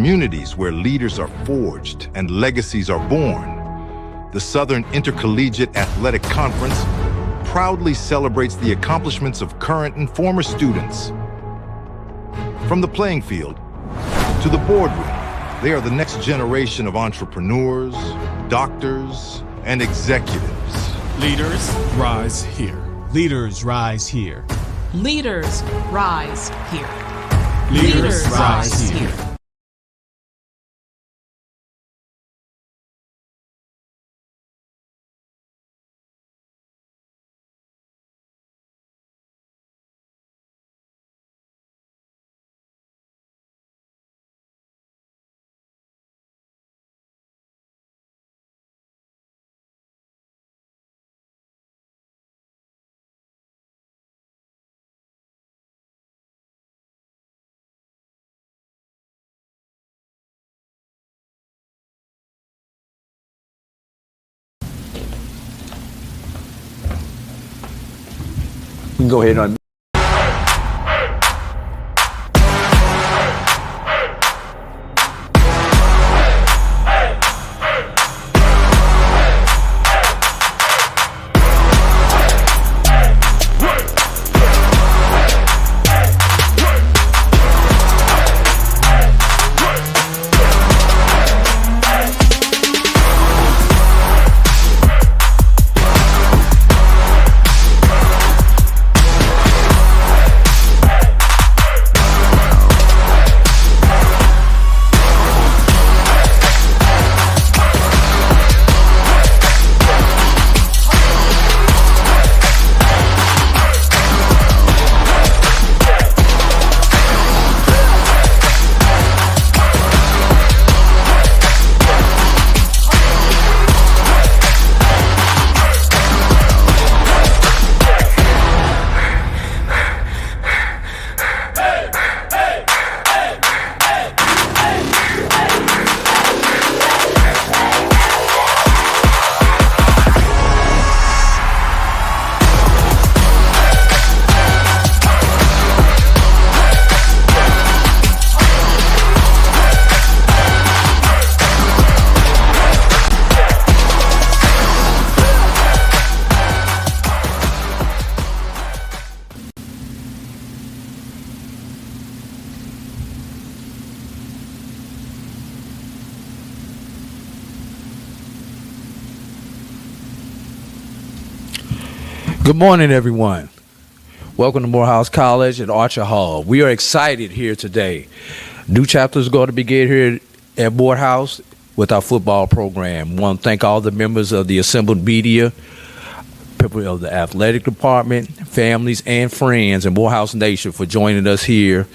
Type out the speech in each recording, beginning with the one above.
communities where leaders are forged and legacies are born. The Southern Intercollegiate Athletic Conference proudly celebrates the accomplishments of current and former students. From the playing field to the boardroom, they are the next generation of entrepreneurs, doctors, and executives. Leaders rise here. Leaders rise here. Leaders rise here. Leaders rise here. You can go ahead and Good morning, everyone. Welcome to Morehouse College at Archer Hall. We are excited here today. New chapters are going to begin here at Morehouse with our football program. We want to thank all the members of the assembled media, people of the athletic department, families, and friends in Morehouse Nation for joining us here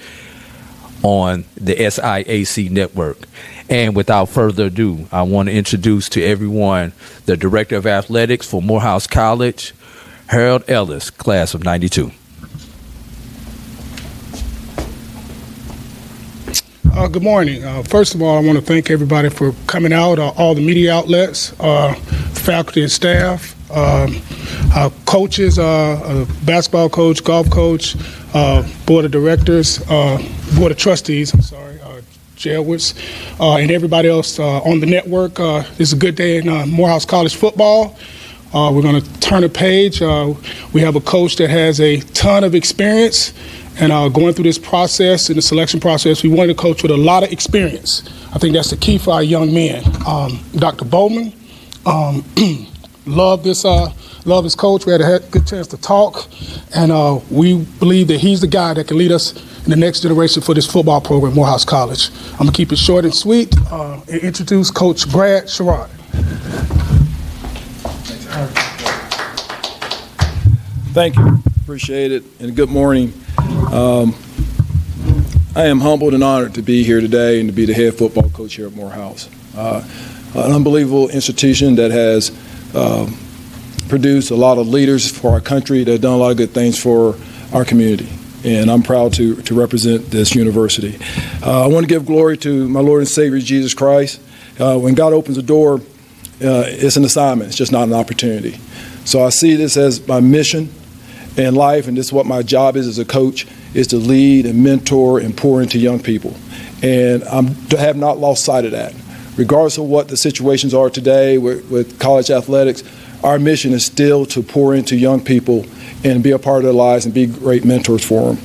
on the SIAC network. And without further ado, I want to introduce to everyone the Director of Athletics for Morehouse College, Sherrod Ellis, class of 92. Good morning. First of all, I want to thank everybody for coming out, all the media outlets, faculty and staff, coaches, basketball coach, golf coach, board of directors, board of trustees, Jailwoods, and everybody else on the network. It's a good day in Morehouse College football. We're going to turn a page. We have a coach that has a ton of experience, and going through this process, in the selection process, we wanted a coach with a lot of experience. I think that's the key for our young men. Dr. Bowman, love this coach. We had a good chance to talk, and we believe that he's the guy that can lead us in the next generation for this football program, Morehouse College. I'm going to keep it short and sweet and introduce Coach Brad Sherrod. Thank you. Appreciate it, and good morning. I am humbled and honored to be here today and to be the head football coach here at Morehouse. An unbelievable institution that has produced a lot of leaders for our country, that have done a lot of good things for our community. And I'm proud to represent this university. I want to give glory to my Lord and Savior, Jesus Christ. When God opens a door, it's an assignment. It's just not an opportunity. So I see this as my mission in life, and this is what my job is as a coach, is to lead and mentor and pour into young people. And I have not lost sight of that. Regardless of what the situations are today with college athletics, our mission is still to pour into young people and be a part of their lives and be great mentors for them.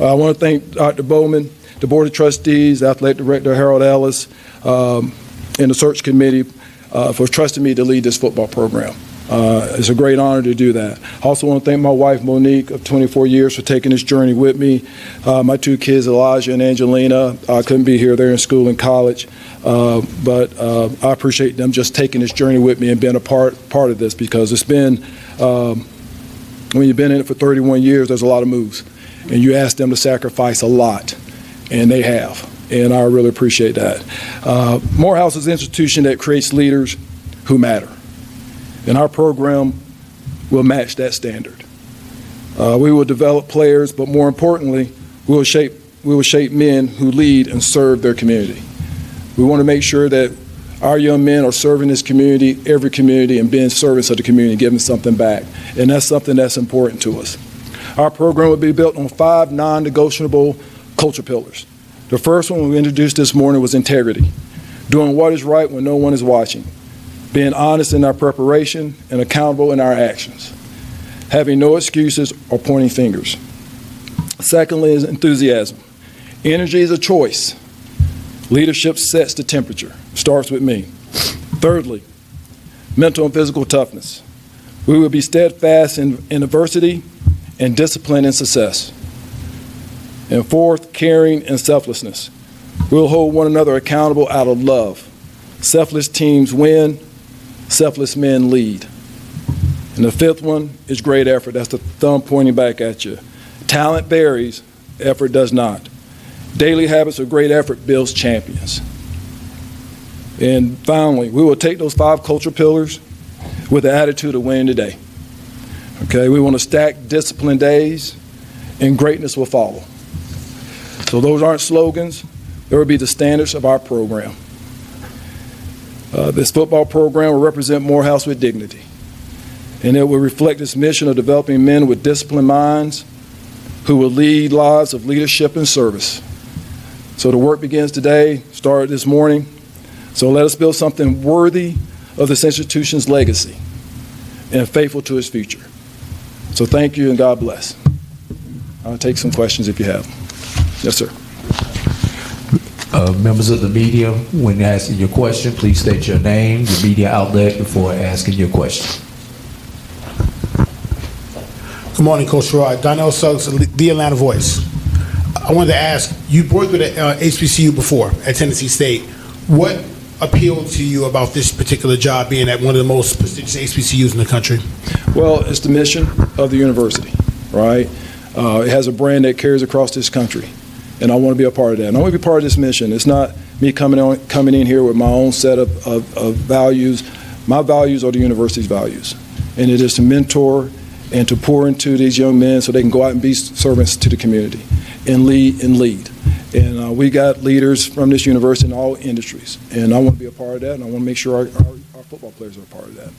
I want to thank Dr. Bowman, the Board of Trustees, Athletic Director Harold Ellis, and the search committee for trusting me to lead this football program. It's a great honor to do that. I also want to thank my wife, Monique, of 24 years, for taking this journey with me. My two kids, Elijah and Angelina, couldn't be here. They're in school and college. But I appreciate them just taking this journey with me and being a part of this, because it's been, when you've been in it for 31 years, there's a lot of moves. And you ask them to sacrifice a lot, and they have. And I really appreciate that. Morehouse is an institution that creates leaders who matter. And our program will match that standard. We will develop players, but more importantly, we will shape men who lead and serve their community. We want to make sure that our young men are serving this community, every community, and being servants of the community, giving something back. And that's something that's important to us. Our program will be built on 5 non-negotiable culture pillars. The first one we introduced this morning was integrity, doing what is right when no one is watching, being honest in our preparation and accountable in our actions, having no excuses or pointing fingers. Secondly is enthusiasm. Energy is a choice. Leadership sets the temperature, starts with me. Thirdly, mental and physical toughness. We will be steadfast in adversity and disciplined in success. And fourth, caring and selflessness. We'll hold one another accountable out of love. Selfless teams win, selfless men lead. And the fifth one is great effort. That's the thumb pointing back at you. Talent varies, effort does not. Daily habits of great effort builds champions. And finally, we will take those 5 culture pillars with the attitude of winning today. Okay, we want to stack disciplined days, and greatness will follow. So those aren't slogans. They will be the standards of our program. This football program will represent Morehouse with dignity, and it will reflect its mission of developing men with disciplined minds who will lead lives of leadership and service. So the work begins today, started this morning. So let us build something worthy of this institution's legacy and faithful to its future. So thank you, and God bless. I'll take some questions if you have. Yes, sir. Members of the media, when asking your question, please state your name, your media outlet before asking your question. Good morning, Coach Sherrod. Donnell Suggs, The Atlanta Voice. I wanted to ask, you've worked with HBCU before at Tennessee State. What appealed to you about this particular job, being at one of the most prestigious HBCUs in the country? Well, it's the mission of the university, right? It has a brand that carries across this country, and I want to be a part of that. And I want to be part of this mission. It's not me coming in here with my own set of values. My values are the university's values, and it is to mentor and to pour into these young men so they can go out and be servants to the community and lead. And we got leaders from this university in all industries, and I want to be a part of that, and I want to make sure our football players are a part of that.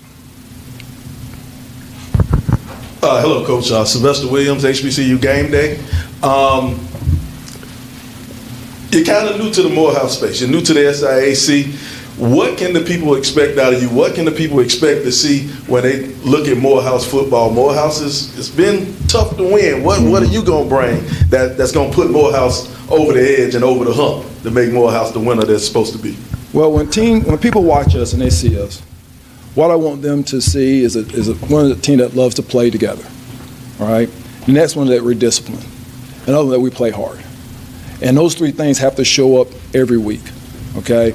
Hello, Coach. Sylvester Williams, HBCU Game Day. You're kind of new to the Morehouse space. You're new to the SIAC. What can the people expect out of you? What can the people expect to see when they look at Morehouse football? Morehouse it's been tough to win. What are you going to bring that's going to put Morehouse over the edge and over the hump to make Morehouse the winner that's supposed to be? Well, when people watch us and they see us, what I want them to see is one of the team that loves to play together, all right? The next one that we're disciplined. Another that we play hard. And those 3 things have to show up every week, okay?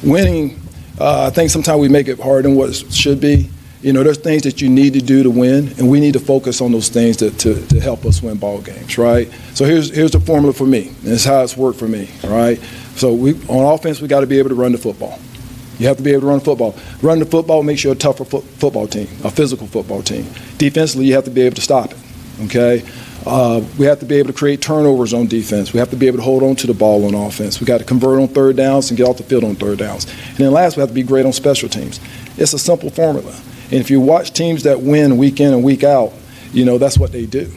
Winning, I think sometimes we make it harder than what it should be. You know, there's things that you need to do to win, and we need to focus on those things to help us win ball games, right? So here's the formula for me, and it's how it's worked for me, all right? So on offense, we got to be able to run the football. You have to be able to run the football. Run the football makes you a tougher football team, a physical football team. Defensively, you have to be able to stop it, okay? We have to be able to create turnovers on defense. We have to be able to hold on to the ball on offense. We got to convert on 3rd downs and get off the field on 3rd downs. And then last, we have to be great on special teams. It's a simple formula. And if you watch teams that win week in and week out, you know, that's what they do.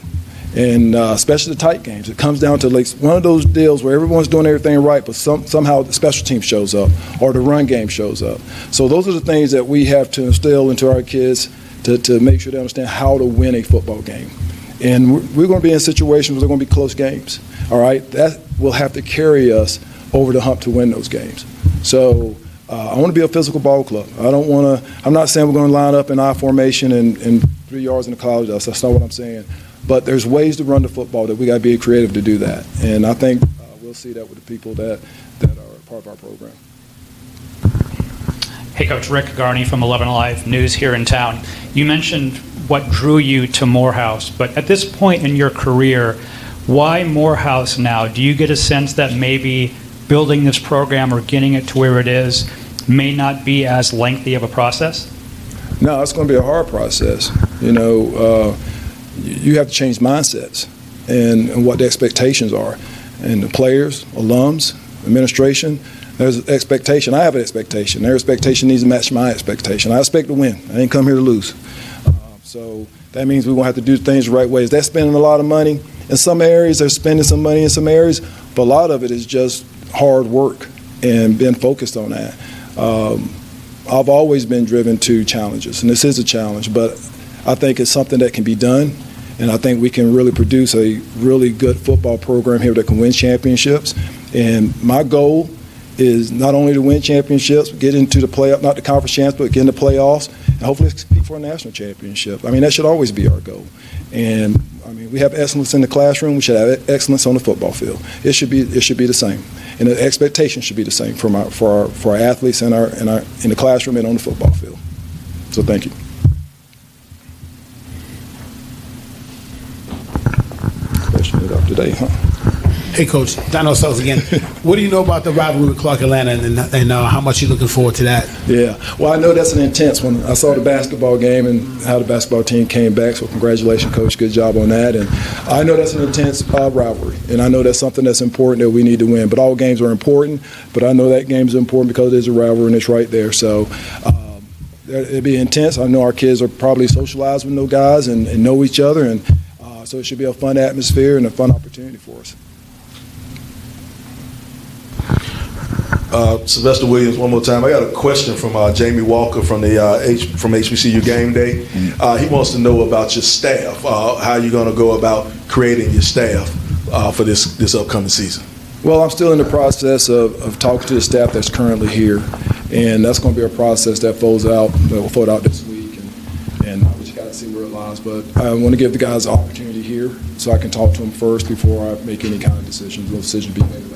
and especially the tight games. It comes down to like one of those deals where everyone's doing everything right, but somehow the special team shows up or the run game shows up. So those are the things that we have to instill into our kids to make sure they understand how to win a football game. And we're going to be in situations where they're going to be close games, all right? That will have to carry us over the hump to win those games. So I want to be a physical ball club. I'm not saying we're going to line up in I formation and 3 yards in the cloud dust. That's not what I'm saying. But there's ways to run the football that we got to be creative to do that. And I think we'll see that with the people that are part of our program. Hey, Coach, Rick Garney from 11 Alive News here in town. You mentioned what drew you to Morehouse, but at this point in your career, why Morehouse now? Do you get a sense that maybe building this program or getting it to where it is may not be as lengthy of a process? No, it's going to be a hard process. You have to change mindsets and what the expectations are. And the players, alums, administration, there's an expectation. I have an expectation. Their expectation needs to match my expectation. I expect to win. I didn't come here to lose. So that means we're going to have to do things the right ways. They're spending a lot of money. In some areas, they're spending some money in some areas, but a lot of it is just hard work and being focused on that. I've always been driven to challenges, and this is a challenge, but I think it's something that can be done, and I think we can really produce a really good football program here that can win championships. And my goal is not only to win championships, but get into the playoff, not the conference champs, but get into the playoffs, and hopefully compete for a national championship. I mean, that should always be our goal. And I mean, we have excellence in the classroom. We should have excellence on the football field. It should be the same, and the expectation should be the same for our athletes in the classroom and on the football field. So thank you. Question it up today, huh? Hey, Coach, Donald Suggs again. What do you know about the rivalry with Clark Atlanta, and how much you looking forward to that? Yeah, well, I know that's an intense one. I saw the basketball game and how the basketball team came back, so congratulations, Coach. Good job on that. And I know that's an intense rivalry, and I know that's something that's important that we need to win. But all games are important, but I know that game is important because it is a rivalry and it's right there. So it'll be intense. I know our kids are probably socialized with no guys and know each other, and so it should be a fun atmosphere and a fun opportunity for us. Sylvester Williams, one more time. I got a question from Jamie Walker from from HBCU Game Day. He wants to know about your staff, how you're going to go about creating your staff for this upcoming season. Well, I'm still in the process of talking to the staff that's currently here, and that's going to be a process that will fold out this week, and we just got to see where it lies. But I want to give the guys the opportunity here so I can talk to them first before I make any kind of decisions. Those decisions be made later.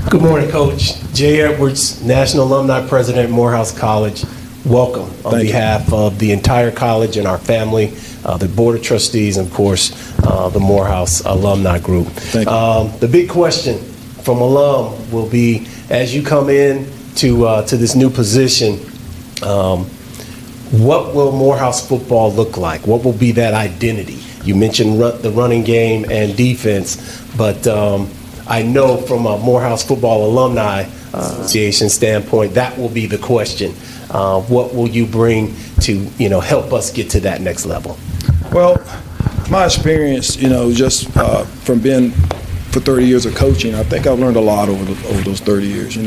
Good morning, Coach. Jay Edwards, National Alumni President at Morehouse College. Welcome on behalf of the entire college and our family, the Board of Trustees, and of course, the Morehouse Alumni Group. The big question from alum will be, as you come in to this new position, what will Morehouse football look like? What will be that identity? You mentioned the running game and defense, but I know from a Morehouse Football Alumni Association standpoint, that will be the question. What will you bring to help us get to that next level? Well, My experience, just from being for 30 years of coaching, I think I've learned a lot over those 30 years.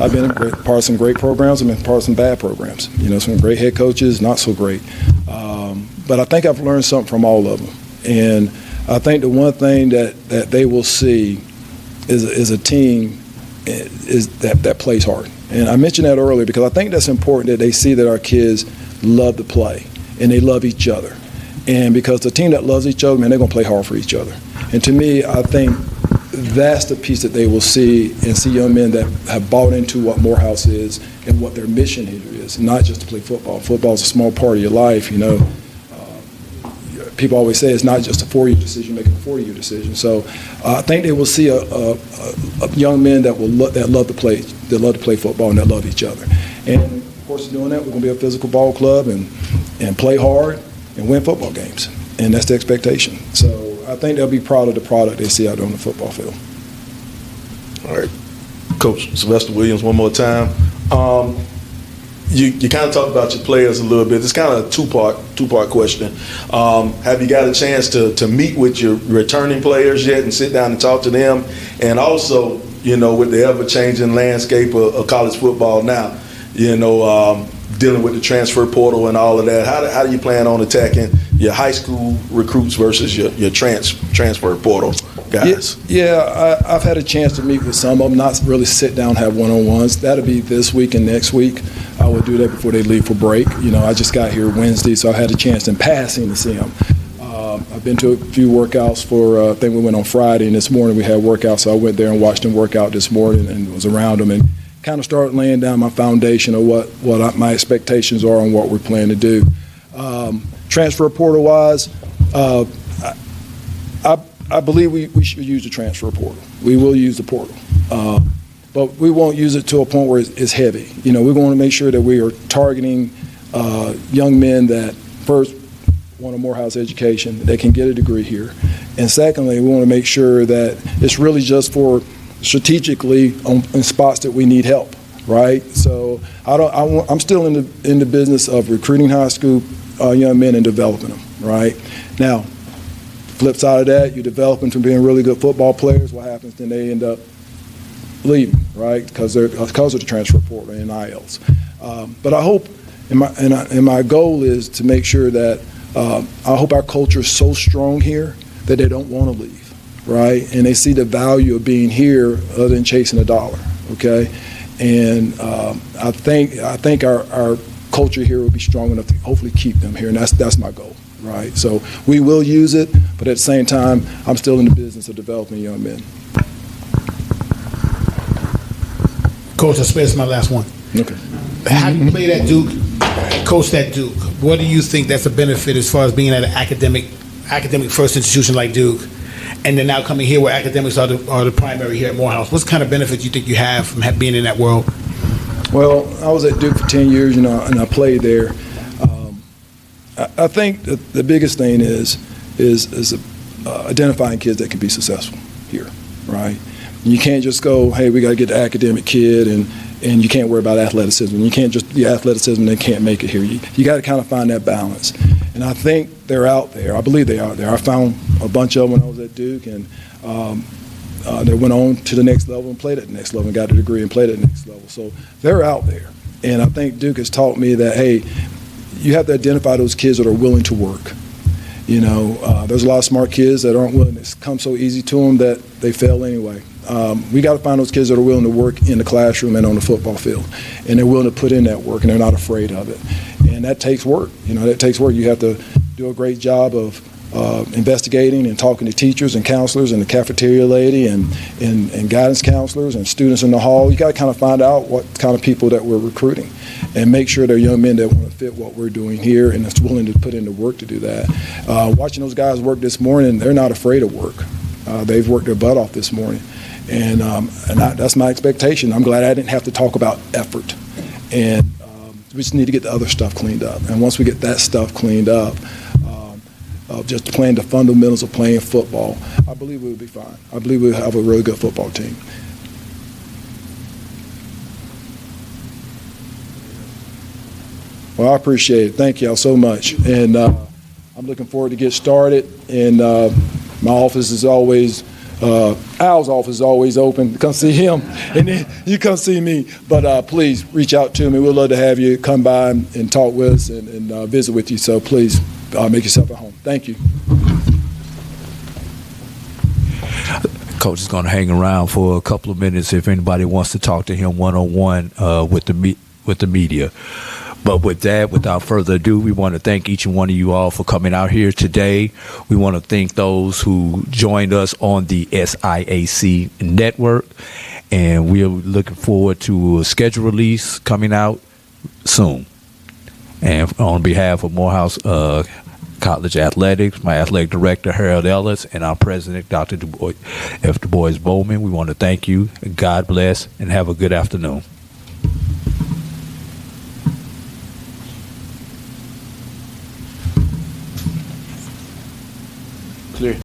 I've been part of some great programs. I've been part of some bad programs. Some great head coaches, not so great. But I think I've learned something from all of them. And I think the one thing that they will see is a team that plays hard. And I mentioned that earlier because I think that's important, that they see that our kids love to play and they love each other. And because the team that loves each other, man, they're going to play hard for each other. And to me, I think that's the piece that they will see, and see young men that have bought into what Morehouse is and what their mission here is, not just to play football. Football is a small part of your life, People always say it's not just a 4-year decision, making a 40-year decision. So I think they will see a young men that love to play football and that love each other. And of course, doing that, we're going to be a physical ball club and play hard and win football games. And that's the expectation. So I think they'll be proud of the product they see out on the football field. All right. Coach Sylvester Williams, one more time. You kind of talked about your players a little bit. It's kind of a two-part question. Have you got a chance to meet with your returning players yet and sit down and talk to them? And also, with the ever-changing landscape of college football now, dealing with the transfer portal and all of that, how do you plan on attacking your high school recruits versus your transfer portal guys? Yeah, I've had a chance to meet with some of them, not really sit down and have one-on-ones. That'll be this week and next week. I will do that before they leave for break. I just got here Wednesday, so I had a chance in passing to see them. I've been to a few workouts I think we went on Friday, and this morning we had workouts, so I went there and watched them work out this morning and was around them and kind of started laying down my foundation of what my expectations are and what we're planning to do. Transfer portal-wise, I believe we should use the transfer portal. We will use the portal. But we won't use it to a point where it's heavy. We want to make sure that we are targeting young men that first want a Morehouse education, that can get a degree here. And secondly, we want to make sure that it's really just for strategically in spots that we need help, right? So I'm still in the business of recruiting high school young men and developing them, right? Now, flip side of that, you develop them from being really good football players. What happens then? They end up leaving, right? Because of the transfer portal and NILs. But I hope, and my goal is to make sure that I hope our culture is so strong here that they don't want to leave, right? And they see the value of being here other than chasing a dollar, okay? And I think our culture here will be strong enough to hopefully keep them here, and that's my goal, right? So we will use it, but at the same time, I'm still in the business of developing young men. Coach, this is my last one. Okay. How do you play that Duke, coach that Duke? What do you think that's a benefit as far as being at an academic first institution like Duke, and then now coming here where academics are the primary here at Morehouse? What kind of benefit do you think you have from being in that world? Well, I was at Duke for 10 years, and I played there. I think the biggest thing is identifying kids that can be successful here, right? You can't just go, hey, we got to get the academic kid, and you can't worry about athleticism. You can't just be athleticism and they can't make it here. You got to kind of find that balance. And I think they're out there. I believe they're out there. I found a bunch of them when I was at Duke, and they went on to the next level and played at the next level and got a degree and played at the next level. So they're out there. And I think Duke has taught me that, hey, you have to identify those kids that are willing to work. There's a lot of smart kids that aren't willing. It's come so easy to them that they fail anyway. We got to find those kids that are willing to work in the classroom and on the football field, and they're willing to put in that work, and they're not afraid of it. And that takes work. That takes work. You have to do a great job of investigating and talking to teachers and counselors and the cafeteria lady and guidance counselors and students in the hall. You got to kind of find out what kind of people that we're recruiting and make sure they're young men that want to fit what we're doing here and that's willing to put in the work to do that. Watching those guys work this morning, they're not afraid of work. They've worked their butt off this morning. And that's my expectation. I'm glad I didn't have to talk about effort. And we just need to get the other stuff cleaned up. And once we get that stuff cleaned up, of just playing the fundamentals of playing football, I believe we'll be fine. I believe we'll have a really good football team. Well, I appreciate it. Thank y'all so much. And I'm looking forward to get started. And my office is always Al's office is always open. Come see him, and then you come see me. But please reach out to me. We'd love to have you come by and talk with us and visit with you. So please make yourself at home. Thank you. Coach is going to hang around for a couple of minutes if anybody wants to talk to him one-on-one with the media. But with that, without further ado, we want to thank each and one of you all for coming out here today. We want to thank those who joined us on the SIAC network. And we are looking forward to a schedule release coming out soon. And on behalf of Morehouse College Athletics, my athletic director, Harold Ellis, and our president, Dr. F. Du Bois Bowman, we want to thank you. God bless, and have a good afternoon.